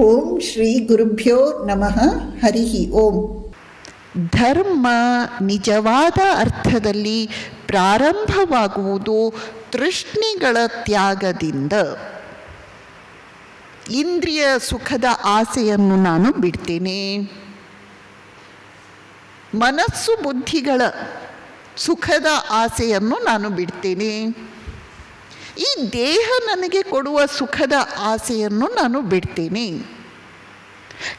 ಓಂ ಶ್ರೀ ಗುರುಭ್ಯೋ ನಮಃ. ಹರಿ ಓಂ. ಧರ್ಮ ನಿಜವಾದ ಅರ್ಥದಲ್ಲಿ ಪ್ರಾರಂಭವಾಗುವುದು ತೃಷ್ಣೆಗಳ ತ್ಯಾಗದಿಂದ. ಇಂದ್ರಿಯ ಸುಖದ ಆಸೆಯನ್ನು ನಾನು ಬಿಡ್ತೇನೆ. ಮನಸ್ಸು ಬುದ್ಧಿಗಳ ಸುಖದ ಆಸೆಯನ್ನು ನಾನು ಬಿಡ್ತೇನೆ. ಈ ದೇಹ ನನಗೆ ಕೊಡುವ ಸುಖದ ಆಸೆಯನ್ನು ನಾನು ಬಿಡ್ತೇನೆ.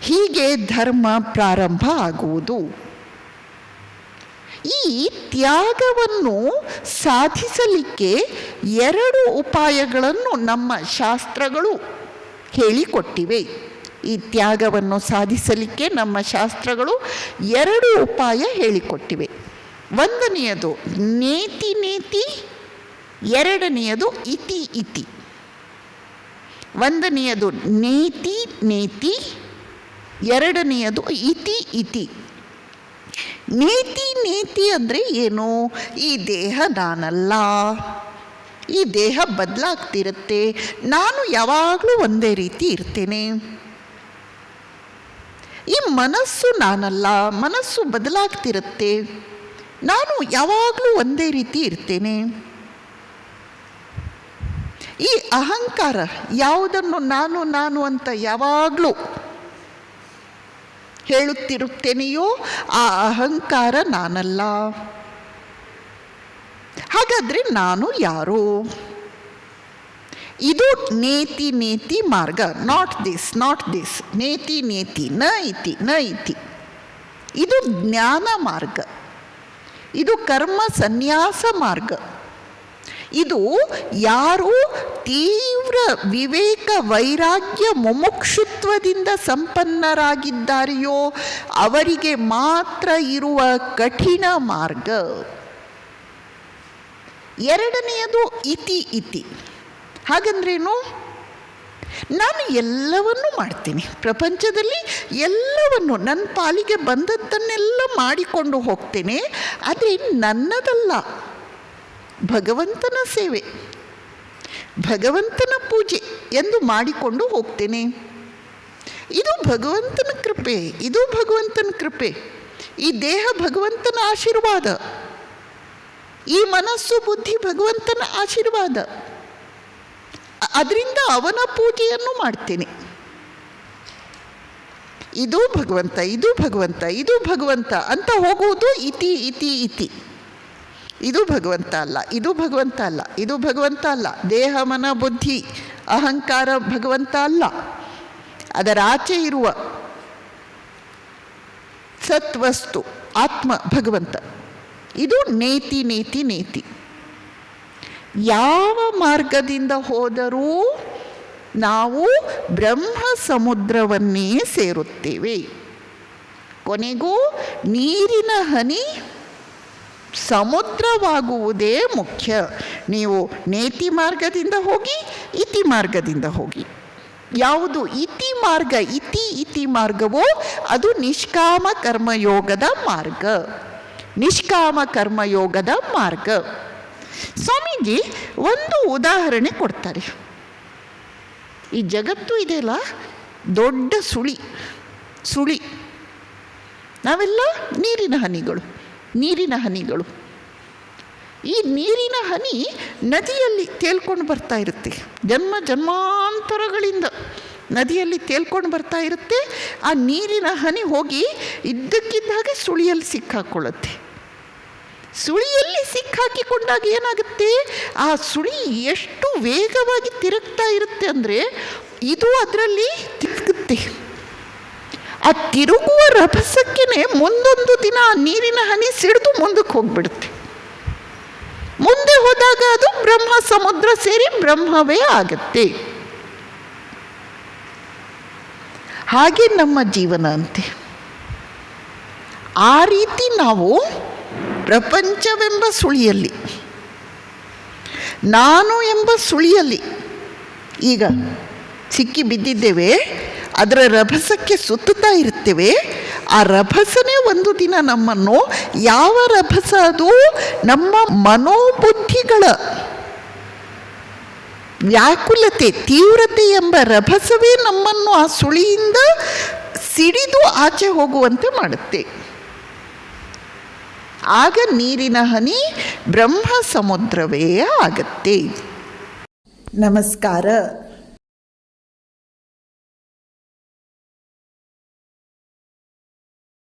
ಹೀಗೆ ಧರ್ಮ ಪ್ರಾರಂಭ ಆಗುವುದು. ಈ ತ್ಯಾಗವನ್ನು ಸಾಧಿಸಲಿಕ್ಕೆ 2 ಉಪಾಯಗಳನ್ನು ನಮ್ಮ ಶಾಸ್ತ್ರಗಳು ಹೇಳಿಕೊಟ್ಟಿವೆ. ಈ ತ್ಯಾಗವನ್ನು ಸಾಧಿಸಲಿಕ್ಕೆ ನಮ್ಮ ಶಾಸ್ತ್ರಗಳು 2 ಉಪಾಯ ಹೇಳಿಕೊಟ್ಟಿವೆ. ಒಂದನೆಯದು ನೇತಿ ನೇತಿ, ಎರಡನೆಯದು ಇತಿ ಇತಿ. ಒಂದನೆಯದು ನೇತಿ ನೇತಿ, ಎರಡನೆಯದು ಇತಿ ಇತಿ. ನೇತಿ ನೇತಿ ಅಂದರೆ ಏನು? ಈ ದೇಹ ನಾನಲ್ಲ, ಈ ದೇಹ ಬದಲಾಗ್ತಿರುತ್ತೆ, ನಾನು ಯಾವಾಗಲೂ ಒಂದೇ ರೀತಿ ಇರ್ತೇನೆ. ಈ ಮನಸ್ಸು ನಾನಲ್ಲ, ಮನಸ್ಸು ಬದಲಾಗ್ತಿರುತ್ತೆ, ನಾನು ಯಾವಾಗಲೂ ಒಂದೇ ರೀತಿ ಇರ್ತೇನೆ. ಈ ಅಹಂಕಾರ, ಯಾವುದನ್ನು ನಾನು ನಾನು ಅಂತ ಯಾವಾಗಲೂ ಹೇಳುತ್ತಿರುತ್ತೇನೆಯೋ ಆ ಅಹಂಕಾರ ನಾನಲ್ಲ. ಹಾಗಾದರೆ ನಾನು ಯಾರು? ಇದು ನೇತಿ ನೇತಿ ಮಾರ್ಗ. Not this, not this. ನೇತಿ ನೇತಿ, ನ ಇತಿ ನ ಇತಿ. ಇದು ಜ್ಞಾನ ಮಾರ್ಗ, ಇದು ಕರ್ಮ ಸನ್ಯಾಸ ಮಾರ್ಗ. ಇದು ಯಾರು ತೀವ್ರ ವಿವೇಕ ವೈರಾಗ್ಯ ಮುಮುಕ್ಷುತ್ವದಿಂದ ಸಂಪನ್ನರಾಗಿದ್ದಾರೆಯೋ ಅವರಿಗೆ ಮಾತ್ರ ಇರುವ ಕಠಿಣ ಮಾರ್ಗ. ಎರಡನೆಯದು ಇತಿ ಇತಿ. ಹಾಗಂದ್ರೇನು? ನಾನು ಎಲ್ಲವನ್ನೂ ಮಾಡ್ತೀನಿ, ಪ್ರಪಂಚದಲ್ಲಿ ಎಲ್ಲವನ್ನು ನನ್ನ ಪಾಲಿಗೆ ಬಂದದ್ದನ್ನೆಲ್ಲ ಮಾಡಿಕೊಂಡು ಹೋಗ್ತೇನೆ. ಆದರೆ ನನ್ನದಲ್ಲ, ಭಗವಂತನ ಸೇವೆ, ಭಗವಂತನ ಪೂಜೆ ಎಂದು ಮಾಡಿಕೊಂಡು ಹೋಗ್ತೇನೆ. ಇದು ಭಗವಂತನ ಕೃಪೆ, ಇದು ಭಗವಂತನ ಕೃಪೆ. ಈ ದೇಹ ಭಗವಂತನ ಆಶೀರ್ವಾದ, ಈ ಮನಸ್ಸು ಬುದ್ಧಿ ಭಗವಂತನ ಆಶೀರ್ವಾದ. ಅದರಿಂದ ಅವನ ಪೂಜೆಯನ್ನು ಮಾಡ್ತೇನೆ. ಇದು ಭಗವಂತ, ಇದು ಭಗವಂತ, ಇದು ಭಗವಂತ ಅಂತ ಹೋಗುವುದು ಇತಿ ಇತಿ ಇತಿ. ಇದು ಭಗವಂತ ಅಲ್ಲ, ಇದು ಭಗವಂತ ಅಲ್ಲ, ಇದು ಭಗವಂತ ಅಲ್ಲ. ದೇಹ ಮನ ಬುದ್ಧಿ ಅಹಂಕಾರ ಭಗವಂತ ಅಲ್ಲ, ಅದರ ಆಚೆ ಇರುವ ಸತ್ವಸ್ತು ಆತ್ಮ ಭಗವಂತ. ಇದು ನೇತಿ ನೇತಿ ನೇತಿ. ಯಾವ ಮಾರ್ಗದಿಂದ ಹೋದರೂ ನಾವು ಬ್ರಹ್ಮ ಸಮುದ್ರವನ್ನೇ ಸೇರುತ್ತೇವೆ. ಕೊನೆಗೂ ನೀರಿನ ಹನಿ ಸಮುದ್ರವಾಗುವುದೇ ಮುಖ್ಯ. ನೀವು ನೇತಿ ಮಾರ್ಗದಿಂದ ಹೋಗಿ, ಇತಿ ಮಾರ್ಗದಿಂದ ಹೋಗಿ. ಯಾವುದು ಇತಿ ಮಾರ್ಗ, ಇತಿ ಇತಿ ಮಾರ್ಗವೋ ಅದು ನಿಷ್ಕಾಮ ಕರ್ಮಯೋಗದ ಮಾರ್ಗ, ನಿಷ್ಕಾಮ ಕರ್ಮಯೋಗದ ಮಾರ್ಗ. ಸ್ವಾಮೀಜಿ ಒಂದು ಉದಾಹರಣೆ ಕೊಡ್ತಾರೆ. ಈ ಜಗತ್ತು ಇದೆಯಲ್ಲ, ದೊಡ್ಡ ಸುಳಿ. ನಾವೆಲ್ಲ ನೀರಿನ ಹನಿಗಳು, ನೀರಿನ ಹನಿಗಳು. ಈ ನೀರಿನ ಹನಿ ನದಿಯಲ್ಲಿ ತೇಲ್ಕೊಂಡು ಬರ್ತಾ ಇರುತ್ತೆ, ಜನ್ಮ ಜನ್ಮಾಂತರಗಳಿಂದ ನದಿಯಲ್ಲಿ ತೇಲ್ಕೊಂಡು ಬರ್ತಾ ಇರುತ್ತೆ. ಆ ನೀರಿನ ಹನಿ ಹೋಗಿ ಇದ್ದಕ್ಕಿದ್ದ ಹಾಗೆ ಸುಳಿಯಲ್ಲಿ ಸಿಕ್ಕಾಕೊಳ್ಳುತ್ತೆ. ಸುಳಿಯಲ್ಲಿ ಸಿಕ್ಕಾಕಿಕೊಂಡಾಗ ಏನಾಗುತ್ತೆ? ಆ ಸುಳಿ ಎಷ್ಟು ವೇಗವಾಗಿ ತಿರುಗ್ತಾ ಇರುತ್ತೆ ಅಂದರೆ ಇದು ಅದರಲ್ಲಿ ತಿರುಗುತ್ತೆ. ಆ ತಿರುಗುವ ರಭಸಕ್ಕೇ ಮುಂದೊಂದು ದಿನ ಆ ನೀರಿನ ಹನಿ ಸಿಡಿದು ಮುಂದಕ್ಕೆ ಹೋಗ್ಬಿಡುತ್ತೆ. ಮುಂದೆ ಹೋದಾಗ ಅದು ಬ್ರಹ್ಮ ಸಮುದ್ರ ಸೇರಿ ಬ್ರಹ್ಮವೇ ಆಗುತ್ತೆ. ಹಾಗೆ ನಮ್ಮ ಜೀವನ ಅಂತೆ. ಆ ರೀತಿ ನಾವು ಪ್ರಪಂಚವೆಂಬ ಸುಳಿಯಲ್ಲಿ, ನಾನು ಎಂಬ ಸುಳಿಯಲ್ಲಿ ಈಗ ಸಿಕ್ಕಿ ಬಿದ್ದಿದ್ದೇವೆ. ಅದರ ರಭಸಕ್ಕೆ ಸುತ್ತುತ್ತಾ ಇರ್ತೇವೆ. ಆ ರಭಸನೇ ಒಂದು ದಿನ ನಮ್ಮನ್ನು, ಯಾವ ರಭಸ ಅದು? ನಮ್ಮ ಮನೋಬುದ್ಧಿಗಳ ವ್ಯಾಕುಲತೆ, ತೀವ್ರತೆ ಎಂಬ ರಭಸವೇ ನಮ್ಮನ್ನು ಆ ಸುಳಿಯಿಂದ ಸಿಡಿದು ಆಚೆ ಹೋಗುವಂತೆ ಮಾಡುತ್ತೆ. ಆಗ ನೀರಿನ ಹನಿ ಬ್ರಹ್ಮ ಸಮುದ್ರವೇ ಆಗತ್ತೆ. ನಮಸ್ಕಾರ.